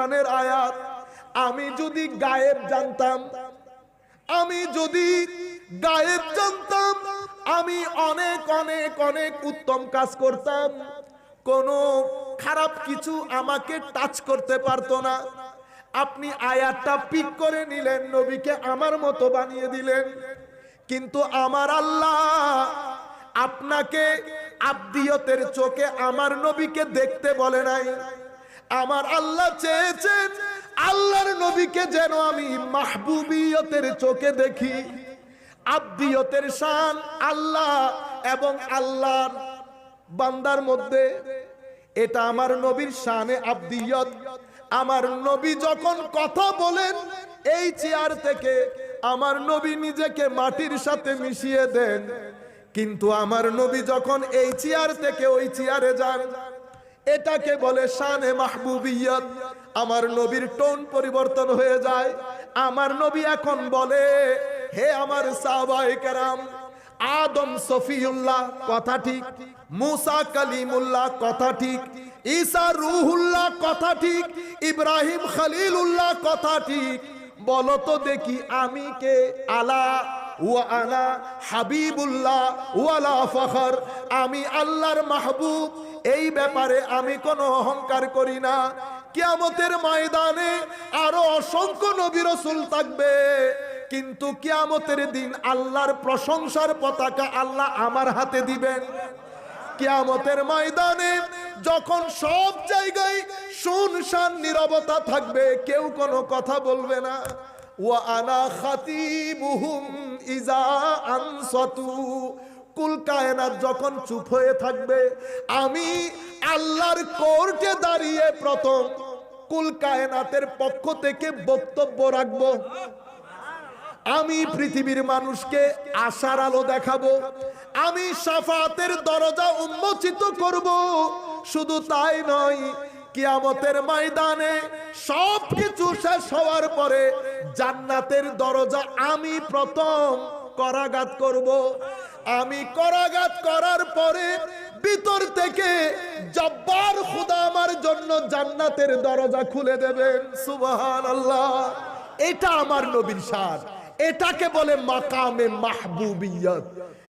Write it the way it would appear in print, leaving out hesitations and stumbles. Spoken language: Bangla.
কোরআনের আয়াত। আমি যদি গায়েব জানতাম, আমি যদি গায়েব জানতাম, আমি অনেক অনেক অনেক উত্তম কাজ করতাম, কোনো খারাপ কিছু আমাকে টাচ করতে পারতো না। আপনি আয়াতটা পিক করে নিলেন, নবীকে আমার মতো বানিয়ে দিলেন। কিন্তু আমার আল্লাহ আপনাকে আব্দিয়তের চোখে আমার নবীকে দেখতে বলে নাই। আমার আল্লাহ চেয়েছেন আল্লাহর নবীকে যেন আমি মাহবুবিয়তের চোখে দেখি। আব্দিয়তের শান আল্লাহ এবং আল্লাহর বান্দার মধ্যে, এটা আমার নবীর শানে আব্দিয়ত। আমার নবী যখন কথা বলেন, এই চেয়ার থেকে আমার নবী নিজেকে মাটির সাথে মিশিয়ে দেন, কিন্তু আমার নবী যখন এই চেয়ার থেকে ওই চেয়ারে যান, এটাকে বলে শানে মাহবুবিয়ত। আমার নবীর টোন পরিবর্তন হয়ে যায়। আমার নবী এখন বলে, হে আমার সাহাবায়ে কেরাম, আদম সফিউল্লাহ কথা ঠিক, মুসা কালিমুল্লাহ কথা ঠিক, ঈসা রূহুল্লাহ কথা ঠিক, ইব্রাহিম খলিলুল্লাহ কথা ঠিক। বলো তো দেখি আমি কে? আলা ওয়া আনা হাবিবুল্লাহ ওয়ালা ফখর। আমি আল্লাহর মাহবুব, এই ব্যাপারে আমি কোনো অহংকার করি না। কিয়ামতের ময়দানে আরো অসংখ্য নবী রাসূল থাকবে, কিন্তু কিয়ামতের দিন আল্লাহর প্রশংসার পতাকা আল্লাহ আমার হাতে দিবেন। কিয়ামতের ময়দানে যখন সব জায়গায় শুনশান নীরবতা থাকবে, কেউ কোনো কথা বলবে না, ওয়া আনা খাতিবুহুম ইজা আনসাতু, কুল কায়নাত যখন চুপ হয়ে থাকবে, আমি আল্লাহর কোর্টে দাঁড়িয়ে প্রথম কুল কায়নাতের পক্ষ থেকে বক্তব্য রাখবো। আমি পৃথিবীর মানুষকে আশার আলো দেখাবো, আমি শাফাতের দরজা উন্মোচিত করব। শুধু তাই নয়, কিয়ামতের ময়দানে সবকিছু শেষ হওয়ার পরে জান্নাতের দরজা আমি প্রথম করাঘাত করব। আমি করাঘাত করার পরে ভিতর থেকে জব্বার খোদা আমার জন্য জান্নাতের দরজা খুলে দেবেন। সুবহানাল্লাহ। এটা আমার নবীর শান, এটাকে বলে মাকামে মাহবুবিয়ত।